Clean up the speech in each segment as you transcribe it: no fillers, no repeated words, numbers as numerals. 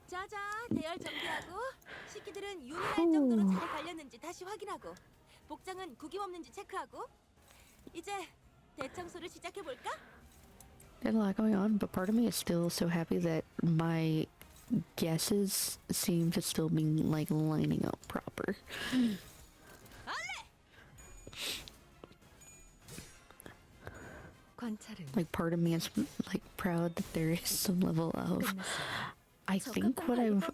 자자, 대열 정비하고 식기들은 윤활 정도로 잘 갈렸는지 다시 확인하고 복장은 구김 없는지 체크하고 이제 대청소를 시작해 볼까? There's a lot going on, but part of me is still so happy that my guesses seem to still be like lining up proper. Like part of me is like proud that there is some level of I think what I've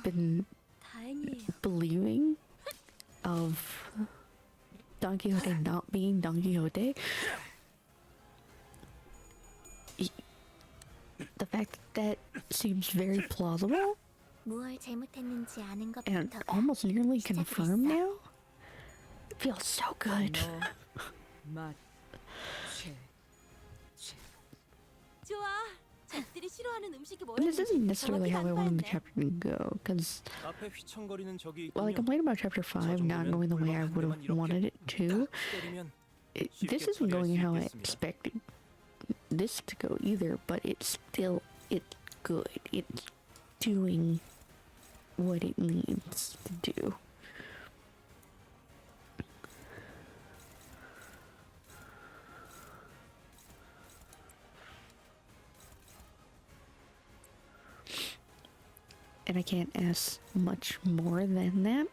been believing of Don Quixote not being Don Quixote. The fact that seems very plausible 무얼 잘못했는지 아는 and 것부터가 almost nearly confirmed now. It feels so good. 좋아. 적들이 싫어하는 음식이 And this isn't 뭐였는지 necessarily how I wanted the chapter to go, because 앞에 휘청거리는 적이 while I 있군요. complained about chapter 5 not going the way I would have wanted it to, 때리면 this isn't going how I expected this to go either, but it's good. It's doing what it needs to do. And I can't ask much more than that.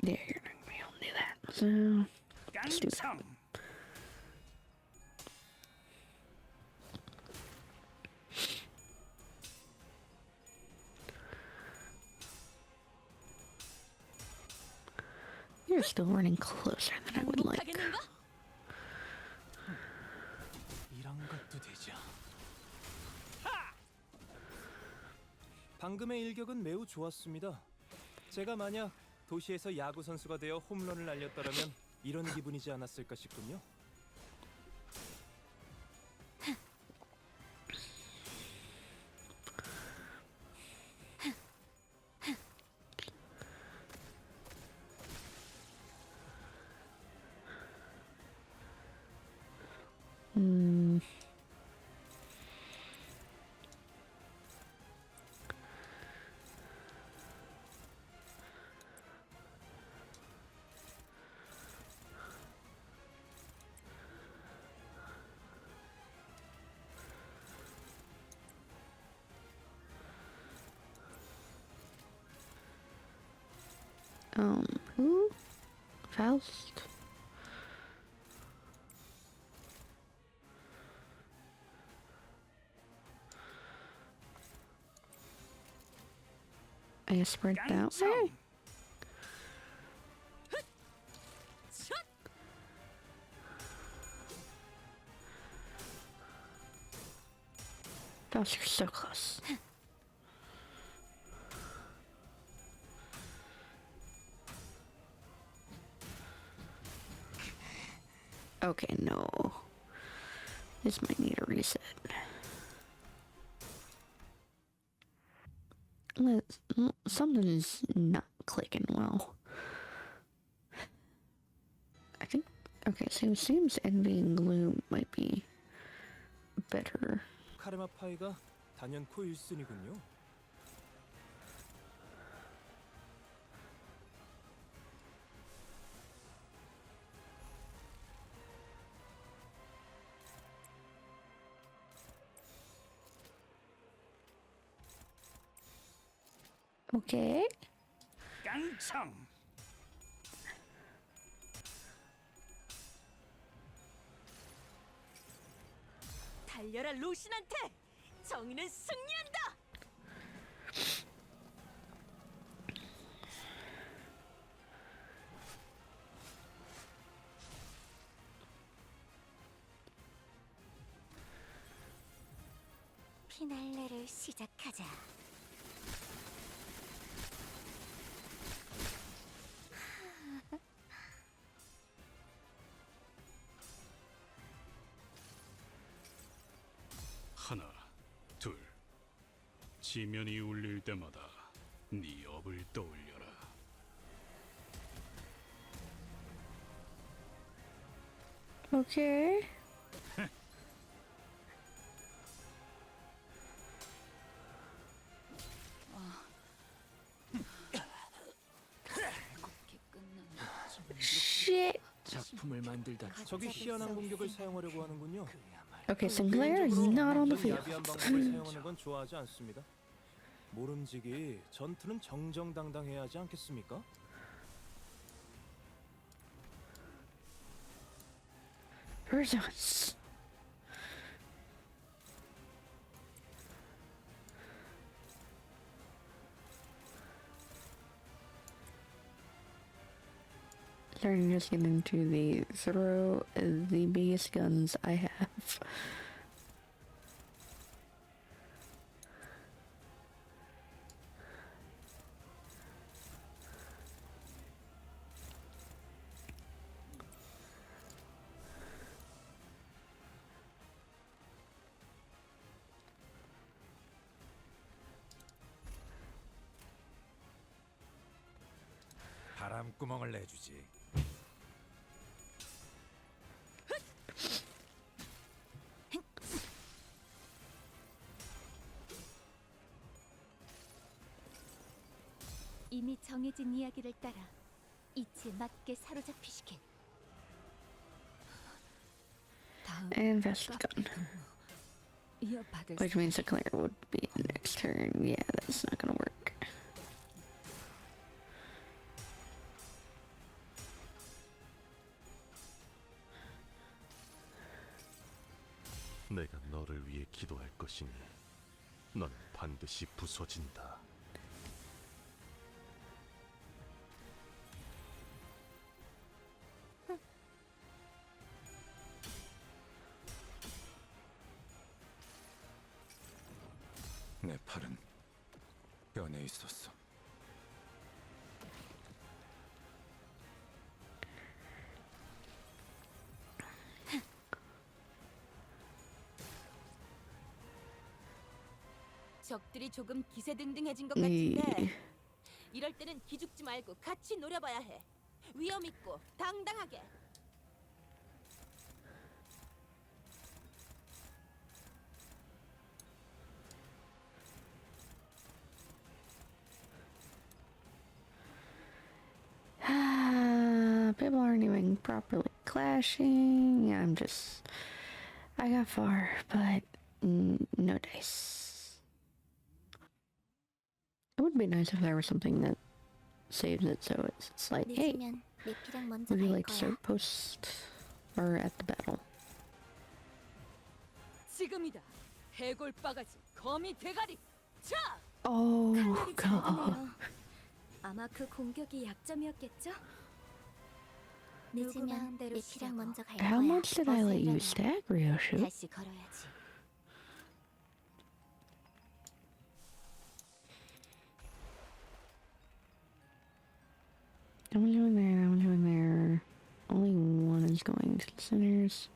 Yeah, you're not gonna be able to do that. So let's do that. You're still running closer than I would like. 이런 것도 되죠. 방금의 일격은 매우 좋았습니다. 제가 만약 도시에서 야구 선수가 되어 홈런을 날렸더라면 이런 기분이지 않았을까 싶군요. Who? Faust? I guess sprint that way? Faust, you're so close. Okay, no. This might need a reset. Something is not clicking well. I think... Okay, so it seems Envy and Gloom might be better. 카르마 파이가 단연코 1순위군요. Okay. 깡총. 달려라 루신한테! 정의는 승리한다! 피날레를 시작하자. 하나, 둘. 지면이 울릴 때마다 네 업을 떠올려라. Okay. 저기 희한한 공격을 사용하려고 하는군요. Okay, Sinclair is not on the 전 field. 야비한 방법을 사용하는 건 좋아하지 않습니다. 모름지기 전투는 정정당당해야 하지 않겠습니까? Versus. Starting to just get into the throw the biggest guns I have. 바람구멍을 내주지. 이미 정해진 이야기를 따라 이치에 맞게 사로잡히시길. And Vest is gone. 이어받을 Which means Sinclair would be next turn. Yeah, that's not gonna work. 내가 너를 위해 기도할 것이니 넌 반드시 부서진다. 내 팔은 변해 있었어. 적들이 조금 기세등등해진 것 이- 같은데 이럴 때는 기죽지 말고 같이 노려봐야 해. 위험 있고 당당하게. People aren't even properly clashing. I got far, but no dice. It would be nice if there was something that saves it, so it's like, hey, 늦으면 내피랑 먼저 would you 갈 like to 거야. start post or at the battle? 지금이다. 해골 바가지 거미 대가리. 자! Oh 칼날이 god. 작으네요. 아마 그 공격이 약점이었겠죠? 늦으면 내피랑 먼저 갈 거야. How much did I 어서 let you 일어나. stack, Ryoshu? 다시 걸어야지. I'm doing there, I'm doing there. Only one is going to the centers.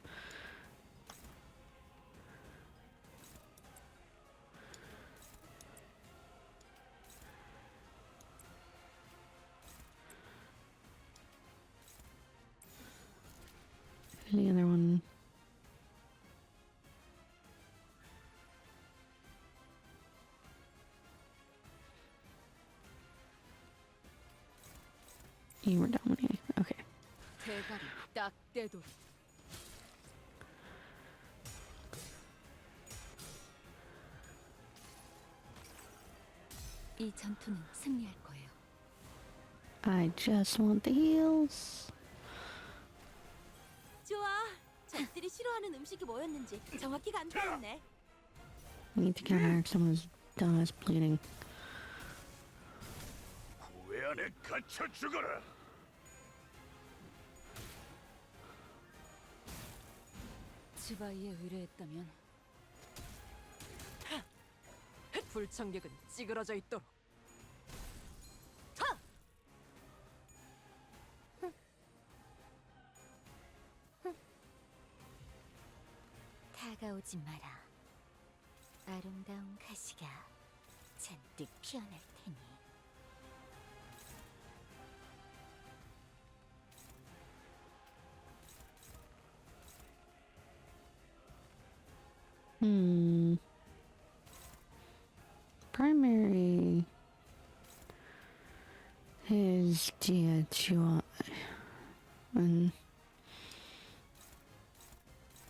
The other one. You were dominating. Okay. 대가리 딱 떼도. 이 전투는 승리할 거예요. I just want the heals. 좋아. 적들이 싫어하는 음식이 뭐였는지 정확히 간파했네. I need to counteract some of his dumbass bleeding. 후회 안에 갇혀 죽어라. 지바이에 의뢰했다면 불청객은 찌그러져 있도록. 다가오지 마라. 아름다운 가시가 잔뜩 피어날 테니. Primary is yeah, and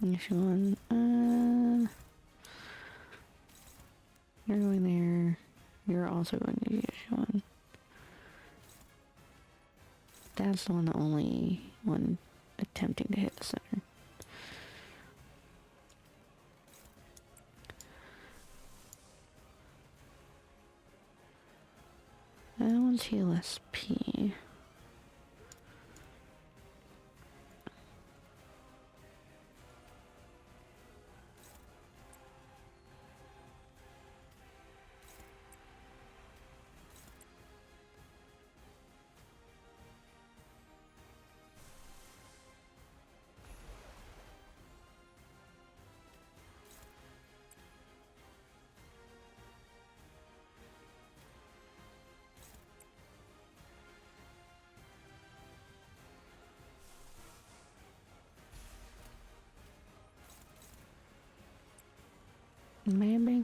Yushuan. You're going there. You're also going to Yushuan. That's the one, the only one attempting to hit the center. That one's heal SP. Maybe.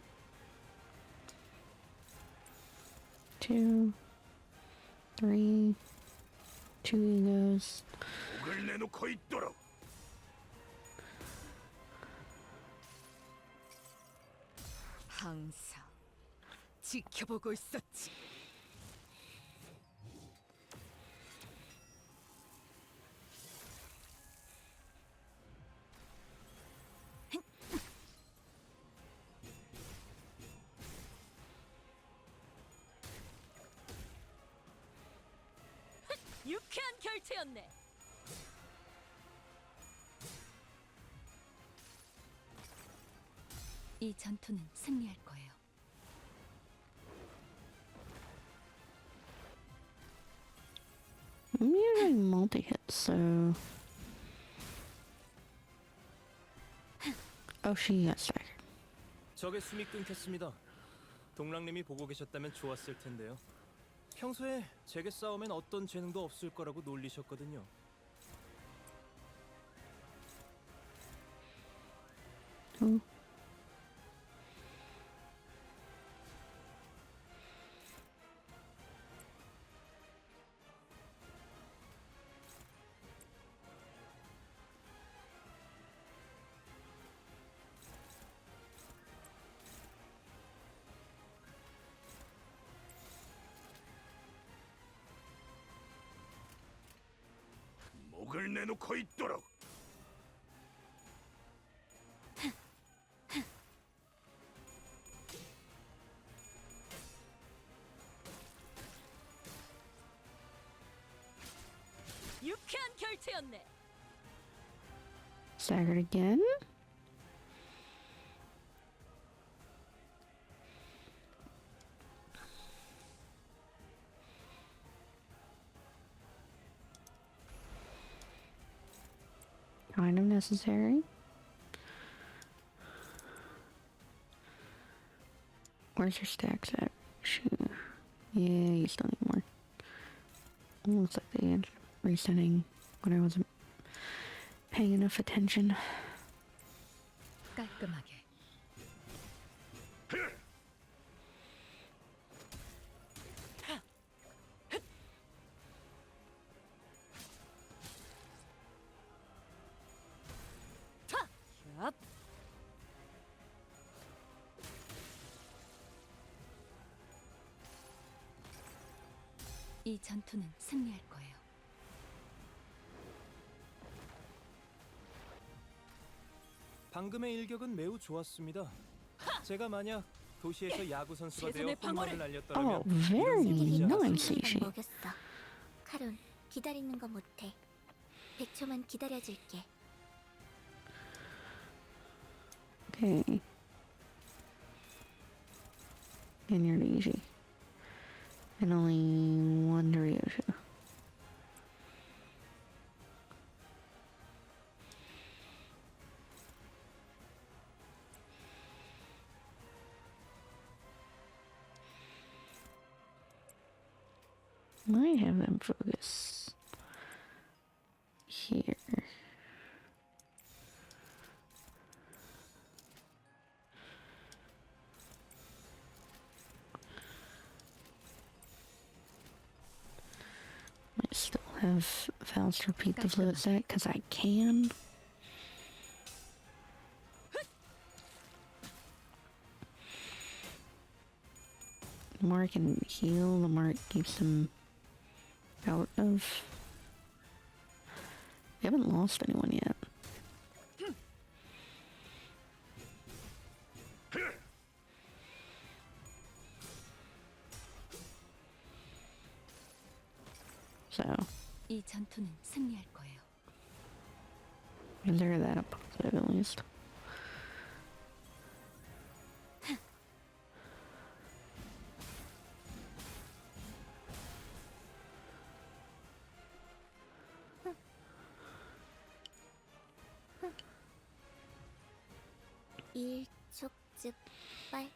2, 3, 2 egos. 목을 내놓고 있도록. 항상 지켜보고 있었지. 유쾌한 결투였네. 이 전투는 승리할 거예요. I'm using multi-hits, so... Oh, she got staggered. 적의 숨이 끊겼습니다. 동랑님이 보고 계셨다면 좋았을 텐데요. 평소에 제게 싸우면 어떤 재능도 없을 거라고 놀리셨거든요. Oh. 목을 내놓고 있도록. 유쾌한 결투였네. Staggered again? Kind of necessary. Where's your stacks at? Shoot. Yeah, you still need more. Looks like they ended up resetting when I wasn't paying enough attention. 깔끔하게. 얍. 이 전투는 승리할 거예요. 방금의 일격은 매우 좋았습니다. 제가 만약 도시에서 야구 선수가 되어 최선의 방어를. 홈런을 날렸더라면 Oh, very 이런 일이 있지 않았을 nice, 거예요. Ishi. 먹였어. 카론, 기다리는 거 못해. 100초만 기다려줄게. Okay. And you're easy. And only one Ryoshu. Might have them focus here. I still have Faust repeat the fluid set because I can. The more I can heal, the more it keeps him out of... We haven't lost anyone yet. So, 이 전투는 승리할 거예요. consider that a positive at least. 일촉즉발.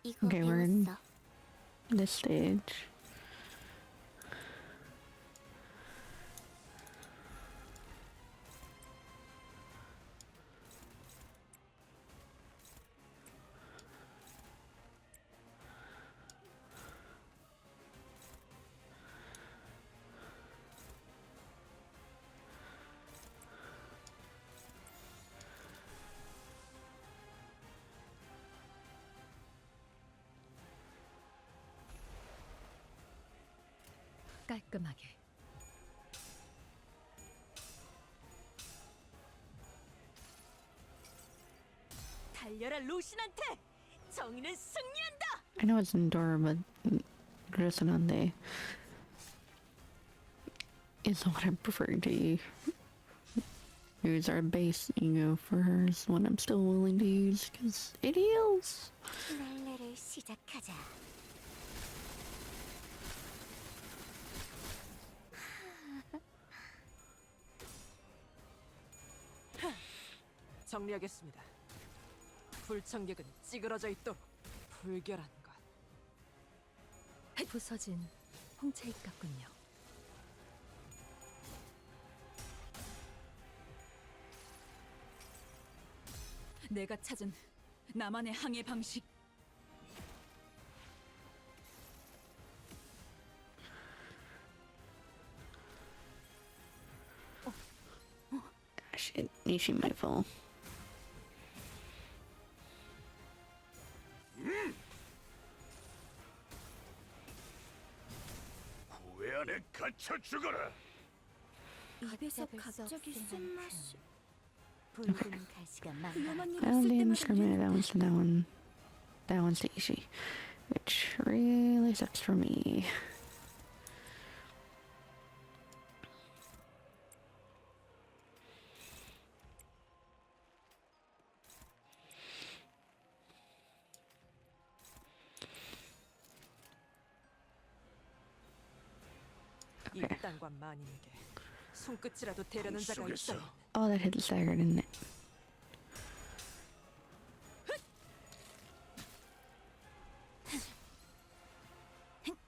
이거 Okay, we're in 배웠어. this stage. 깔끔하게. 달려라 로신한테! 정의는 승리한다! I know it's Endora, but Resonante is what I'm preferring to use. Our base ego for her is what I'm still willing to use because it heals. 날래를 시작하자. 정리하겠습니다. 불청객은 찌그러져 있도록 불결한 것. 부서진 홍채잎 같군요. 내가 찾은 나만의 항해 방식. Shit, she might fall. 구회 안에 갇혀 죽어라. 입에서 갑자기 쓴맛이. 붉은 가시가 많아. That one didn't discriminate. That one's to that one. That one's to Ishi. Which really sucks for me. Okay. 이딴과 만인에게 손끝이라도 대려는 자가 있다면 Oh, that hit the stagger, didn't it?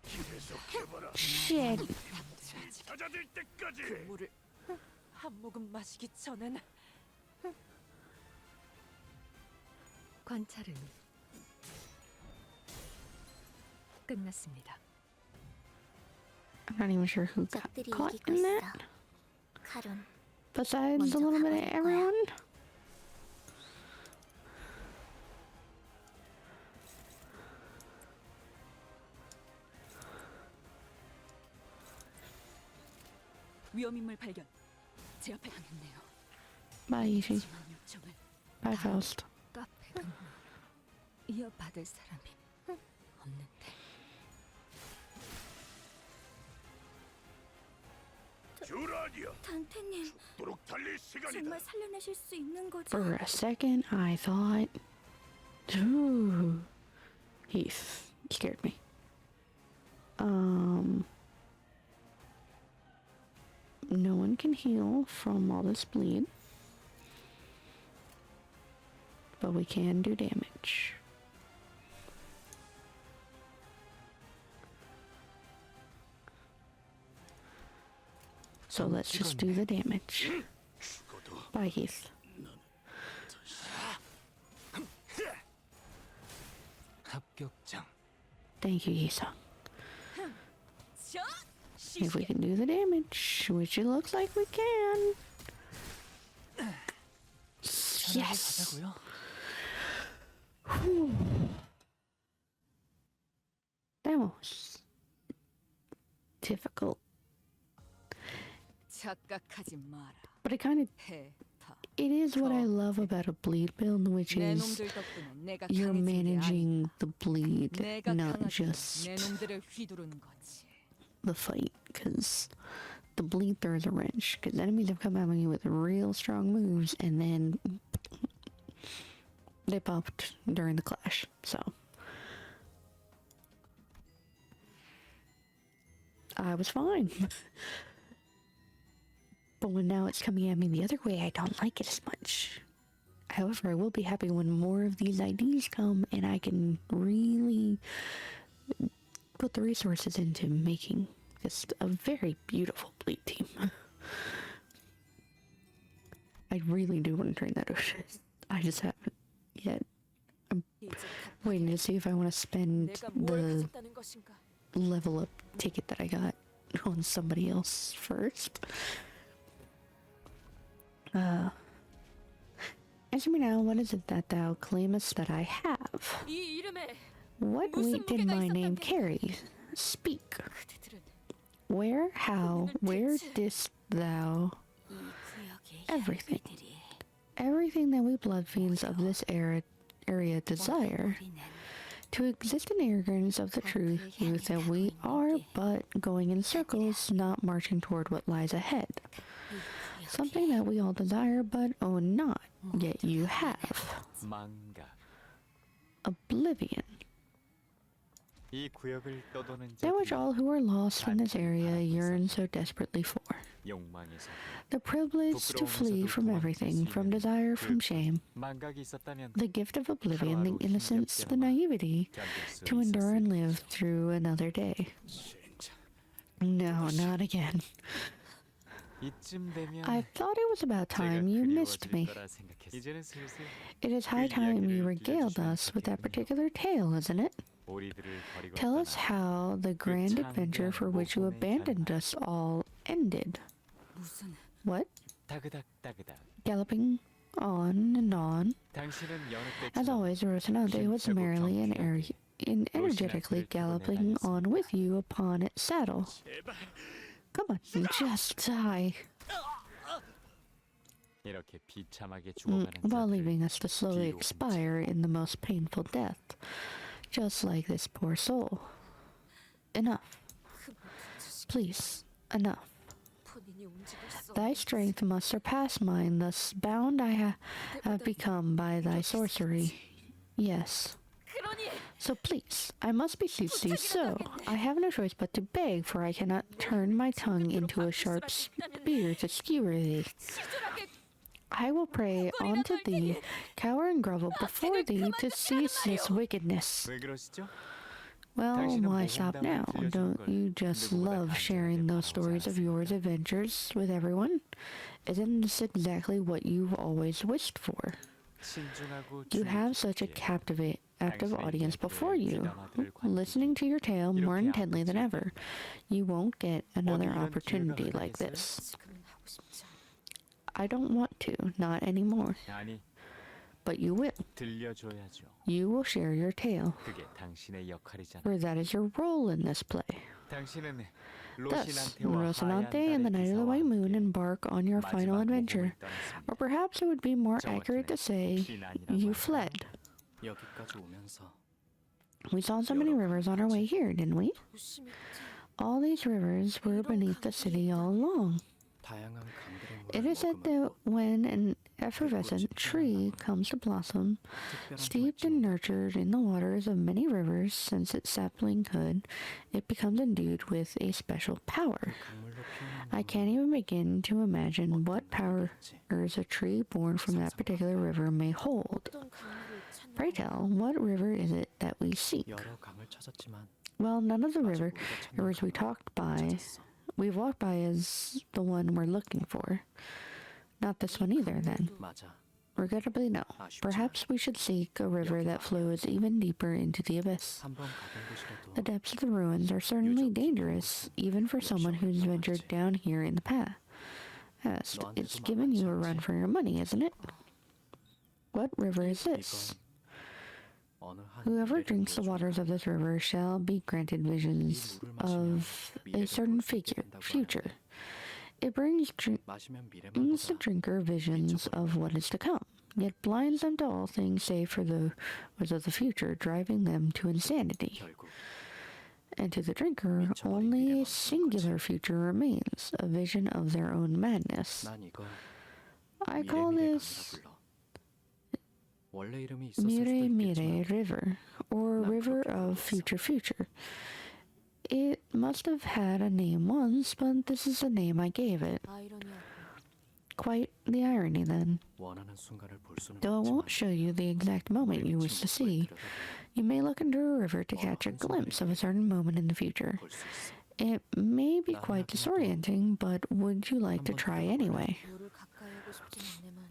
계속해봐라. Shit. 찾아들 때까지. 그 물을 한 모금 마시기 전엔 관찰은 끝났습니다. I'm not even sure who got 적들이 caught 이기고 in 있어. that. 카론, Besides a 먼저 little bit of 가버릴 거야. everyone. 위험인물 발견. 제 앞에 당했네요. Bye, Ishi. 지원 요청을 Bye, Faust. 카페 근무 이어받을 사람이 없는데. 주라니야. 단테님 죽도록 달릴 시간이다. 정말 살려내실 수 있는 거죠? For a second, I thought, ooh, Heath scared me. No one can heal from all this bleed, but we can do damage. So let's just do the damage. 죽어도 Bye, Heath. 합격장. Thank you, Yisung. 저 If we can do the damage, which it looks like we can. Yes. 가자고요. 생각하지 마라. But it kind of, 해타. it is what I love about a bleed build, which 내 is 놈들 덕분에 내가 you're 강해진 게 managing the bleed, 내가 not 강하게 just 내 놈들을 휘두르는 거지. the fight, because the bleed throws a wrench, because enemies have come at me with real strong moves, and then they popped during the clash, so I was fine. But when now it's coming at me the other way, I don't like it as much. However, I will be happy when more of these IDs come and I can really put the resources into making this a very beautiful bleed team. I really do want to train that ocean. I just haven't yet. I'm waiting to see if I want to spend 내가 뭘 the 가졌다는 것인가? level up ticket that I got on somebody else first. Answer me now, what is it that thou claimest that I have? 이 이름에 What weight did my name carry? Speak. 그대들은 Where, how, where didst thou 이 구역의 everything? 혈기들이 Everything that we blood fiends of this area desire, 우리는 to exist in ignorance of the truth that we are but going in circles, not marching toward what lies ahead. Something that we all desire but own not, yet you have. 망각. Oblivion. 이 구역을 떠도는 That which 자들이 all who are lost in this area yearn so desperately for. 욕망에서 The privilege to flee from everything, from desire, from shame. 망각이 있었다면 The gift of oblivion, the innocence, the naivety, 견딜 수 to endure and 있었을 live through another day. No, not again. 이쯤 되면 I thought it was about time you missed me. 거라 생각했어. 이제는 슬슬 It is high time you regaled us with that particular tale, isn't it? 오리들을 버리고 Tell us 떠나 how the grand adventure for which you abandoned us all ended. 무슨 What? 따그닥 따그닥. Galloping on and on. 당신은 여느 As 때처럼 always, Rocinante was merrily and energetically galloping on with you upon its saddle. Come on, just die. 이렇게 비참하게 죽어가는 While 자들 leaving us to slowly expire in the most painful death. Just like this poor soul. Enough. Please, enough. 본인이 움직일 수 Thy strength must surpass mine, thus bound I have become by thy sorcery. Yes. 그러니 So please, I must beseech thee so. I have no choice but to beg, for I cannot turn my tongue into a sharp spear to skewer thee. 시절하게 I will pray unto thee, cower and grovel before thee to cease this wickedness. 왜 그러시죠? Well, why stop now? Don't you just love sharing those stories of yours adventures with everyone? Isn't this exactly what you've always wished for? 신중하고 You have such a active audience before you, listening to your tale more intently than ever. You won't get another opportunity like this. 지금은 하고 싶지 않아. I don't want to, not anymore. 아니, But you will. 들려줘야죠. You will share your tale, 그게 당신의 역할이잖아. for that is your role in this play. 당신은 Thus, 로시난테와 Rocinante and the Night of the White Moon embark on your final adventure. Or perhaps it would be more accurate to say, you fled. 여기까지 오면서 We saw so many rivers on our way here, didn't we? 도심이 All these rivers were beneath the city all along. 다양한 강들의 It 물을 is said that when an effervescent tree comes to blossom, steeped and nurtured in the waters of many rivers since its saplinghood, it becomes endued with a special power. I can't even begin to imagine what powers a tree born from that particular river may hold. 어떤 강물을 찾는 Pray tell, what river is it that we seek? 여러 강을 찾았지만 Well, none of the 아직 우리가 찾는 rivers we 강은 talked 못 by, 찾았어. we've walked by is the one we're looking for. Not this one either, then. 맞아. Regrettably, no. Perhaps we should seek a river that flows even deeper into the abyss. 한번 가본 곳이라도 The depths of the ruins are certainly dangerous, even for someone who's ventured down here in the past. It's given you a run for your money, isn't it? What river is this? 어느 한 Whoever 미래를 drinks the 보여주는 waters of this river shall be granted visions of a certain future. It brings 마시면 the 미래만보다 drinker visions of what is to come, yet blinds them to all things save for the future, driving them to insanity. 결국 And to the drinker, only a singular future remains, a vision of their own madness. 난 이걸 I call 미래미래감이라 this 불러. 원래 이름이 있었을 수도 Mire 있겠지만 River, or 난 River 그렇게 of 불렀어. Future. It must have had a name once, but this is the name I gave it. 아이러니하고. Quite the irony then. 원하는 순간을 볼 수는 Though I 없지만 won't show you the exact moment you wish to see, you may look into a river to catch a glimpse of a certain moment in the future. 볼수 있어. It may be quite disorienting, but would you like to try anyway? 물을 가까이 하고 싶진 않네만.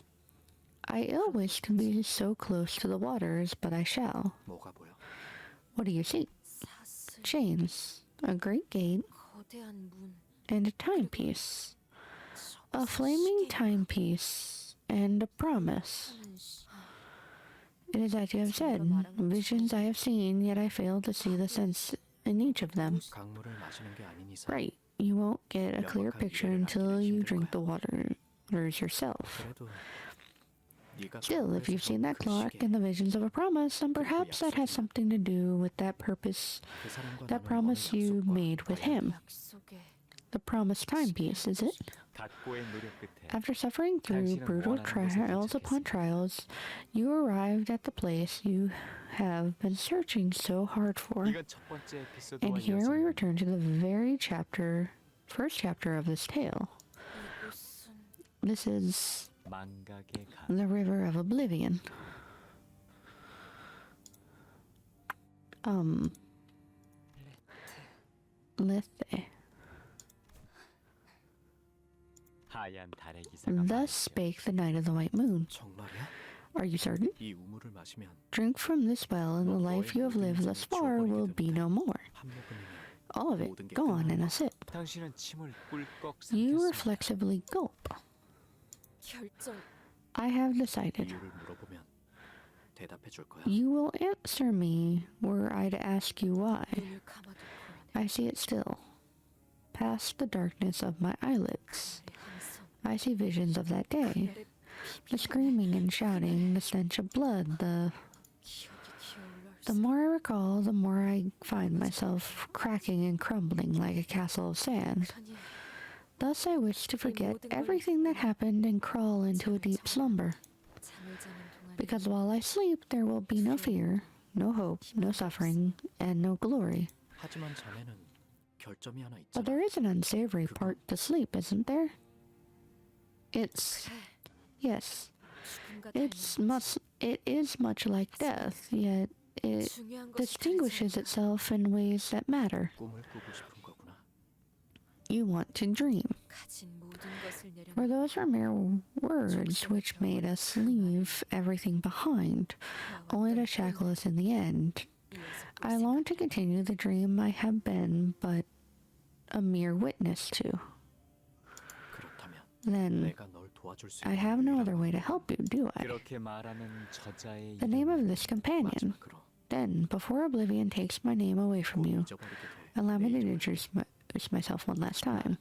I ill wish to be so close to the waters, but I shall. 뭐가 보여? What do you see? 사슬. Chains, a great gate, 거대한 문. and a timepiece. A flaming timepiece and a promise. It is as you have said, visions I have seen, yet I fail to see the sense in each of them. 강물을 마시는 게 아닌 이상 Right, you won't get a clear picture until you drink the waters yourself. 그래도 네가 Still, if you've seen that 그 clock 시계, and the visions of a promise, then perhaps that has something to do with that purpose, 그 사람과 that 나눈 promise 어느 you 약속과 made with him. 약속에 The promised timepiece, is it? 각고의 노력 끝에 After suffering through brutal trials upon trials, you arrived at the place you have been searching so hard for. 이건 첫 번째 에피소드와 And here we 이어지는 return to the very first chapter of this tale. 이곳은 This is 망각의 강. the River of Oblivion. Lethe. 하얀 달의 기사가 Thus 말했죠. spake the Knight of the White Moon. 정말이야? Are you certain? 이 우물을 마시면 Drink from this well, and the life you have lived thus far will be no more. 한 모금이면 All of it gone in a sip. 당신은 침을 꿀꺽 You 삼켰습니다. reflexively gulp. 결정. I have decided. 이유를 물어보면 대답해 줄 거야. You will answer me were I to ask you why. 눈을 감아도 보이네. I see it still. Past the darkness of my eyelids. 그날의 함성. I see visions of that day. 그날의 The screaming and shouting, the stench of blood, 기억이 기어올라. The more I recall, the more I find myself cracking and crumbling like a castle of sand. 편히 Thus I wish to forget everything that happened and crawl into a deep slumber. 잠을 자는 동안 Because while I sleep, there will be no fear, no hope, no suffering, and no glory. 하지만 자네는 결점이 하나 But 있잖아. there is an unsavory part to sleep, isn't there? It's... Yes, 죽음과 it is much like death, yet it 중요한 것이 distinguishes 다르지 않나. itself in ways that matter. 꿈을 꾸고 싶은 거구나. You want to dream. 가진 모든 것을 For 내려놓고 those were mere words which made us leave everything behind, only to shackle us in the end. I long to continue the dream I have been but a mere witness to. 그렇다면 Then 내가 널 도와줄 수 I 있는 have no 유일한 other way to help you, do I? 그렇게 말하는 저자의 The name of 이름은 this companion. 마지막으로 Then, before oblivion takes my name away from you, 잊어버리게 될 allow me to 내 이름을 introduce myself one last time.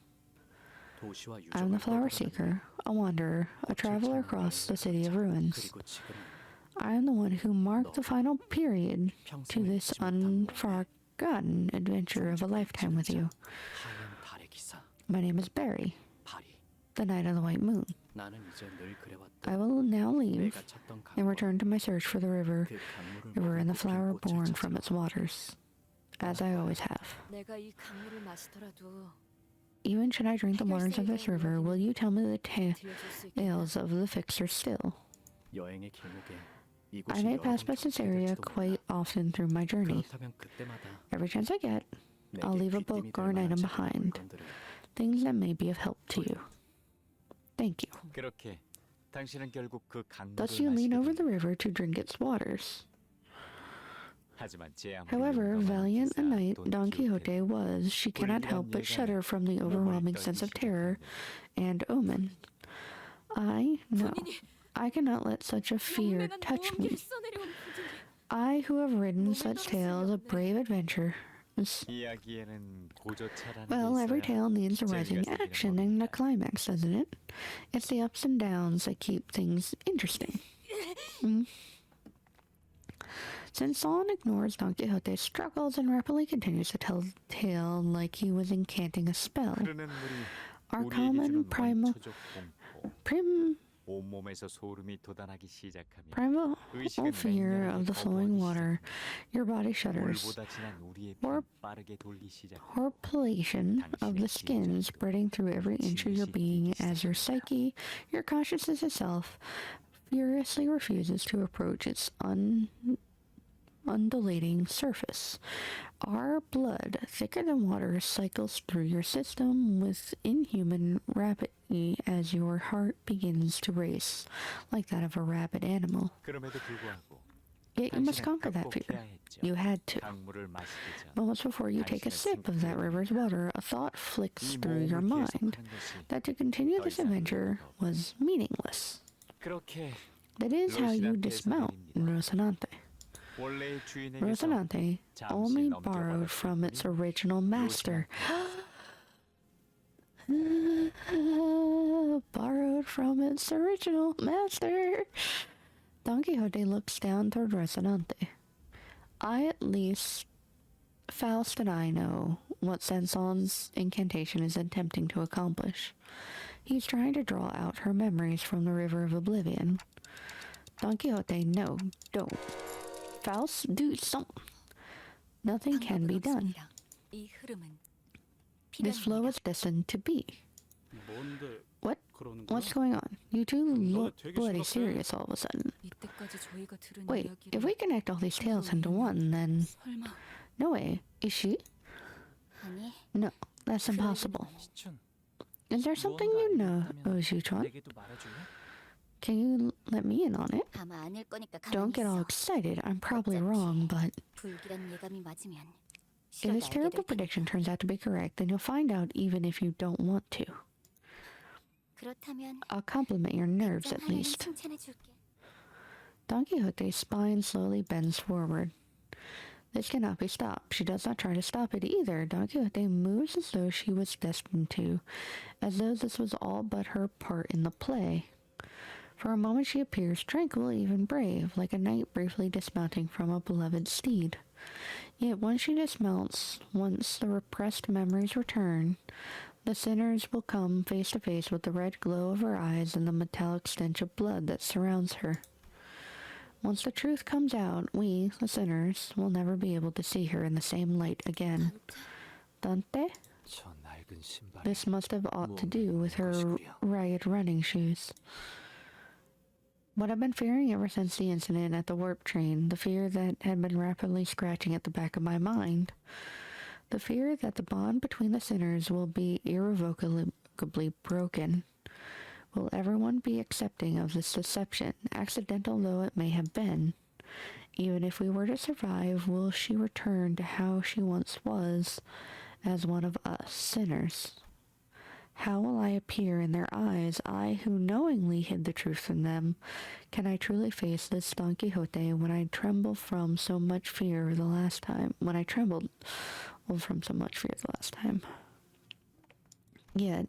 도시와 I'm the 유적을 flower 떠돌아다니며 seeker, a wanderer, a traveler across the city of ruins. 그리고 지금은 I am the one who marked the final period to 평생을 this 잊지 못한 unforgotten adventure of a lifetime with you. 하얀 달의 기사 My name is Barry, 파리. the Knight of the White Moon. 나는 이제 늘 그래왔던 I will now leave 내가 찾던 and 강과 return to my search for the river 그 강물을 and the 머금고 flower 핀 꽃을 born from 찾으러 its waters, as I always have. 내가 이 강물을 마시더라도 Even should I drink the waters of this river, will you tell me the 들려줄 수 있게 tales of the fixer still? 여행의 길목에 I 이곳이 may 여러 pass 번 by this 겹치게 area 될지도 quite 몰라. often through my journey. 그렇다면 그때마다 Every chance I get, 내게 I'll leave a 귀띔이 book or an 될 item 만한 behind. 물건들을 things that may be of help to you. Thank you. 그렇게 당신은 결국 그 강물을 Thus you lean 마시게 over 됩니다. the river to drink its waters. 하지만 제 아무리 However 용감한 valiant a 기사, knight 돈 Don Quixote 키호테도 was, she cannot help but shudder from the overwhelming sense of terror and omen. No, 본인이 I cannot let such a fear 용맹한 touch me. 모험기를 써내려온 분들이 I who have ridden such tales of brave adventure, 이야기에는 고조차라는 게 Well, every 있어야 tale needs a 재미가 rising 생기는 action and a 법입니다. climax, doesn't it? It's the ups and downs that keep things interesting. Mm. Since Solon ignores Don Quixote's struggles and rapidly continues to tell the tale like he was incanting a spell, 흐르는 물이 our 우리에게 common 주는 primal 원초적 공포, prim 온몸에서 소름이 돋아나기 시작하면 primal 의식은 fear of 맹렬하게 the flowing 거부하기 water, your body shudders. 물보다 진한 우리의 Or- 피 빠르게 돌기 시작. Horpulation of the skin spreading through every inch of your being as your psyche, your consciousness itself, furiously refuses to approach its undulating surface. Our blood, thicker than water, cycles through your system with inhuman rapidity as your heart begins to race, like that of a rabid animal. 그럼에도 불구하고 Yet you must 당신은 conquer that fear. 극복해야 했죠. You had to. 강물을 마시기 전 Moments before you take a sip of that river's water, a thought flicks 이 through your 모험을 mind 계속하는 것이 that to continue this adventure was meaningless. 그렇게 That is how you Rocinante dismount 내립니다. Rocinante. 원래의 주인에게서 Rocinante 잠시 only 넘겨받았을 borrowed from its 뿐인 original master. Borrowed from its original master. Don Quixote looks down toward Rocinante. At least Faust and I know what Sanson's incantation is attempting to accomplish. He's trying to draw out her memories from the River of Oblivion. Don Quixote, no, don't. Faust, do something. Nothing can be done. 이 흐름은 This flow is destined to be. 뭔데 What? 그러는 What's going on? You two look 되게 bloody 심각해. serious all of a sudden. 이때까지 저희가 들은 Wait, 이야기를 if we connect all these tales into one, then... 설마 No way. Is she? 아니, No, that's impossible. 시춘, Is there something you know, Xu-Chuan? 내게도 말해줄래? Can you let me in on it? 아마 아닐 거니까 Don't 가만히 get all 있어. excited. I'm probably wrong, but 불길한 예감이 맞으면 if 실어도 this 알게 terrible 될 prediction 테니까. turns out to be correct, then you'll find out even if you don't want to. 그렇다면 I'll compliment your nerves at 짱하려는 least. 칭찬해 줄게. Don Quixote's spine slowly bends forward. This cannot be stopped. She does not try to stop it either. Don Quixote moves as though she was destined to, as though this was all but her part in the play. For a moment she appears tranquil, even brave, like a knight briefly dismounting from a beloved steed. Yet once she dismounts, once the repressed memories return, the sinners will come face to face with the red glow of her eyes and the metallic stench of blood that surrounds her. Once the truth comes out, we, the sinners, will never be able to see her in the same light again. Dante? 저 낡은 신발. This must have aught to do with her ragged running shoes. What I've been fearing ever since the incident at the warp train, the fear that had been rapidly scratching at the back of my mind, the fear that the bond between the sinners will be irrevocably broken. Will everyone be accepting of this deception, accidental though it may have been? Even if we were to survive, will she return to how she once was, as one of us sinners? How will I appear in their eyes, I who knowingly hid the truth from them? Can I truly face this Don Quixote when I tremble from so much fear the last time? When I trembled from so much fear the last time. Yet,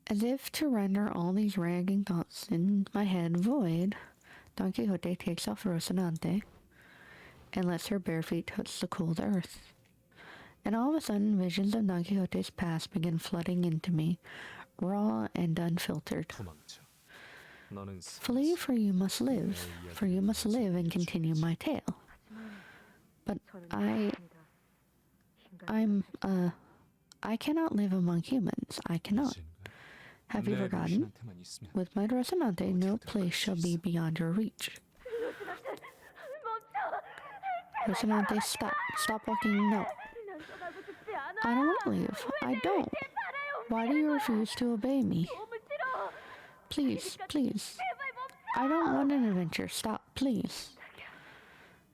as if to render all these ragging thoughts in my head void, Don Quixote takes off Rocinante and lets her bare feet touch the cold earth. And all of a sudden, visions of Don Quixote's past begin flooding into me, raw and unfiltered. 도망쳐. 너는 Flee, for you must live, and continue my tale. But I cannot live among humans. I cannot. Have you forgotten? With my Rocinante, no place shall be beyond your reach. Rocinante, stop. Stop walking, no. I don't want to leave. I don't. Why do you refuse to obey me? Please, please. I don't want an adventure. Stop, please.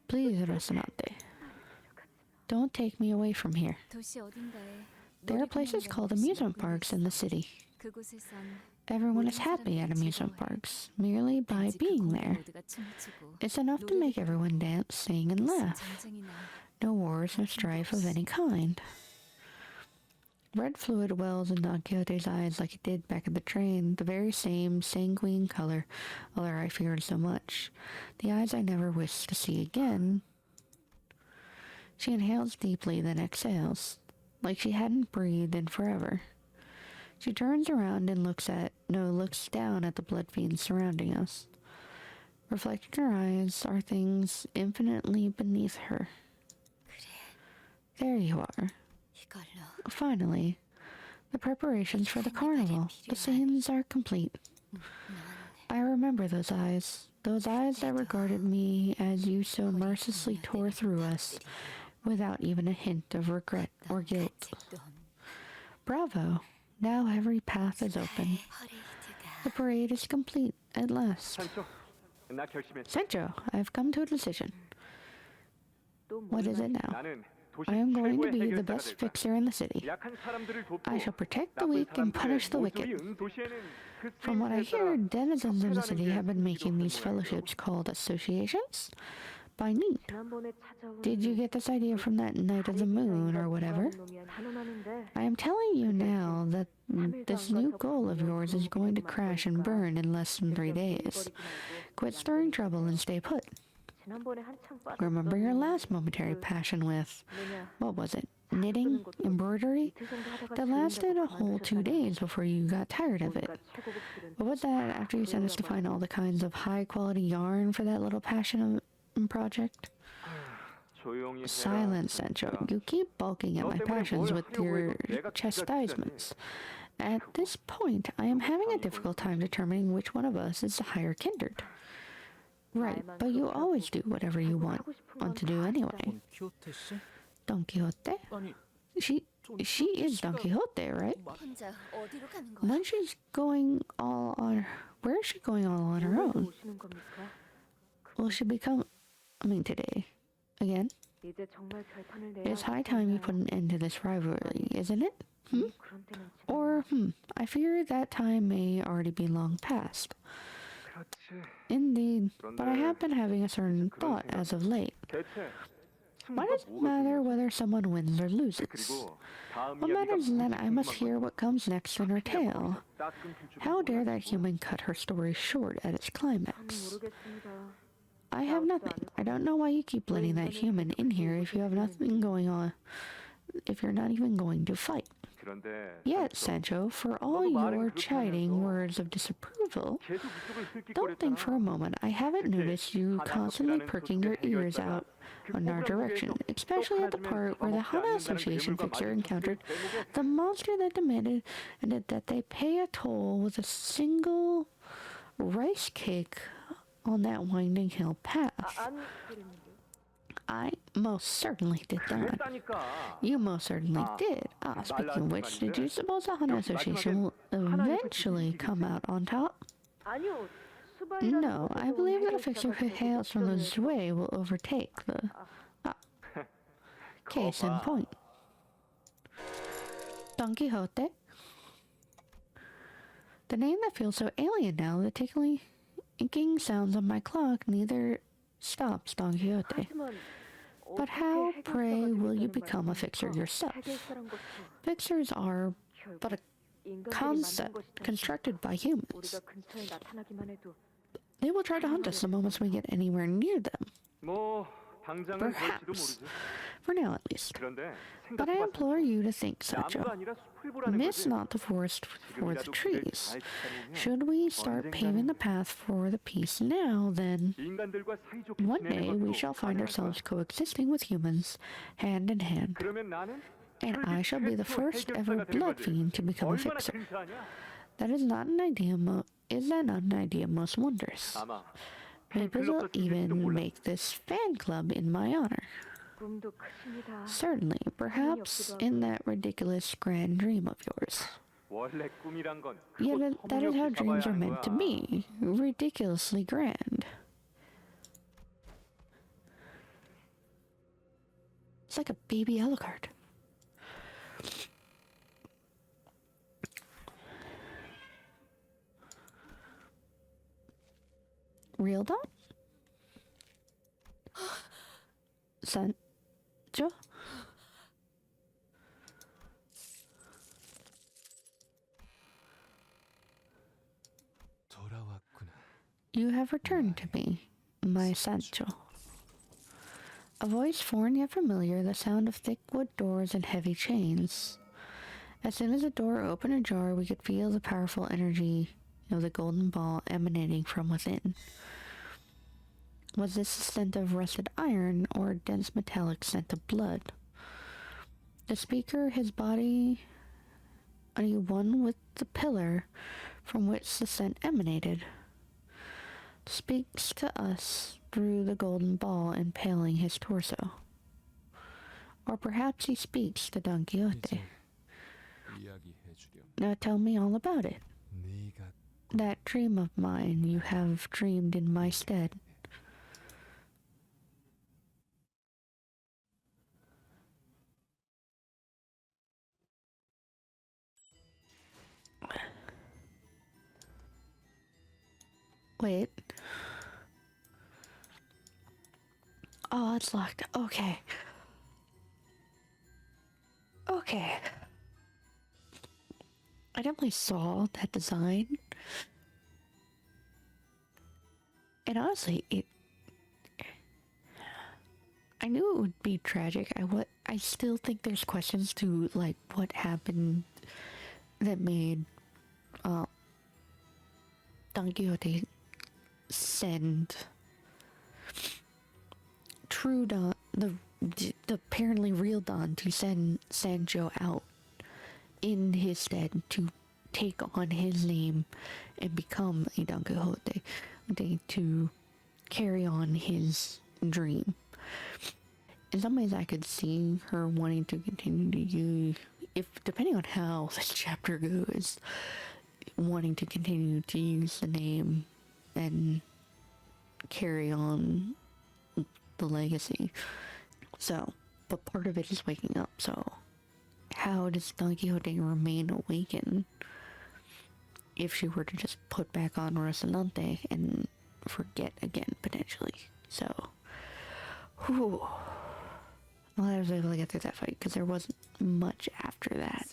Please, Rocinante. Don't take me away from here. 도시 어딘가에 There are places called amusement parks in the city. 그곳에선 Everyone is happy at amusement parks, merely by being there. It's enough to make everyone dance, sing, and laugh. 전쟁이나 No wars, no strife of any kind. Red fluid wells in Don Quixote's eyes like it did back at the train, the very same sanguine color I feared so much. The eyes I never wished to see again. She inhales deeply, then exhales, like she hadn't breathed in forever. She turns around and looks down at the blood fiends surrounding us. Reflecting her eyes are things infinitely beneath her. There you are. 이걸로 Finally, the preparations for the carnival. The scenes are complete. I remember those eyes that regarded me as you so mercilessly tore through us, without even a hint of regret or guilt. Bravo! Now every path is open. The parade is complete at last. Sancho, I have come to a decision. What is it now? I am going to be the best fixer in the city. I shall protect the weak and punish the wicked. From what I hear, denizens in the city have been making these fellowships called associations by need. Did you get this idea from that Night of the Moon or whatever? I am telling you now that this new goal of yours is going to crash and burn in less than 3 days. Quit stirring trouble and stay put. Remember your last momentary passion with, what was it, knitting, embroidery? That lasted a whole 2 days before you got tired of it. What was that after you sent us to find all the kinds of high-quality yarn for that little passion project? Silence, Sancho. You keep balking at my passions with your chastisements. At this point, I am having a difficult time determining which one of us is the higher kindred. Right, but you always do whatever you want to do anyway. quijote 씨? Don Quixote? 아니, She is Don Quixote, right? 혼자 어디로 가는 거야? When she's going all on... Where is she going all on her own? Will she become... today. Again? It's high time you put an end to this rivalry, isn't it? Or, I fear that time may already be long past. Indeed, but I have been having a certain thought as of late. Why does it matter whether someone wins or loses? What matters is that I must hear what comes next in her tale. How dare that human cut her story short at its climax? I have nothing. I don't know why you keep letting that human in here if you have nothing going on, if you're not even going to fight. Yet, Sancho, for all your chiding words of disapproval, don't think for a moment I haven't noticed you constantly perking your ears out in our direction, especially at the part where the Hana Association fixer encountered the monster that demanded that they pay a toll with a single rice cake on that winding hill path. I most certainly did that. You most certainly did. Speaking of which, did you suppose the Hana Association will eventually come out on top? No, I believe that a fixer who hails from the Zue will overtake the... case in point. Don Quixote? The name that feels so alien now, the tickling sounds of my clock neither stops Don Quixote. But how, pray, will you become a fixer yourself? Fixers are but a concept constructed by humans. They will try to hunt us the moment we get anywhere near them. Perhaps. For now, at least. But I implore you to think, Sancho. Miss not the forest for the trees. Should we start paving the path for the peace now, then one day we shall find ourselves coexisting with humans, hand in hand. And I shall be the first ever blood fiend to become a fixer. That is not an idea is that not an idea most wondrous? Maybe we'll even make this fan club in my honor. Certainly, perhaps in that ridiculous grand dream of yours. Yet that is how dreams are meant to be, ridiculously grand. It's like a baby Alucard. Real dot? Sancho? 맞죠? 돌아왔구나. You have returned to me, my Sancho. A voice foreign yet familiar, the sound of thick wood doors and heavy chains. As soon as the door opened ajar, we could feel the powerful energy of the golden ball emanating from within. Was this the scent of rusted iron or a dense metallic scent of blood? The speaker, his body one with the pillar from which the scent emanated, speaks to us through the golden ball impaling his torso. Or perhaps he speaks to Don Quixote. Now tell me all about it. That dream of mine you have dreamed in my stead. Wait. Oh, it's locked. Okay. Okay. I definitely saw that design. And honestly, I knew it would be tragic. I still think there's questions to, like, what happened that made Don Quixote send true Don, the apparently real Don, to send Sancho out in his stead to take on his name and become a Don Quixote, to carry on his dream. In some ways, I could see her wanting to continue to use, if depending on how this chapter goes, wanting to continue to use the name and carry on the legacy. So, but part of it is waking up. So, how does Don Quixote remain awakened if she were to just put back on Rocinante and forget again, potentially? So, whew. Well, I was able to get through that fight because there wasn't much after that.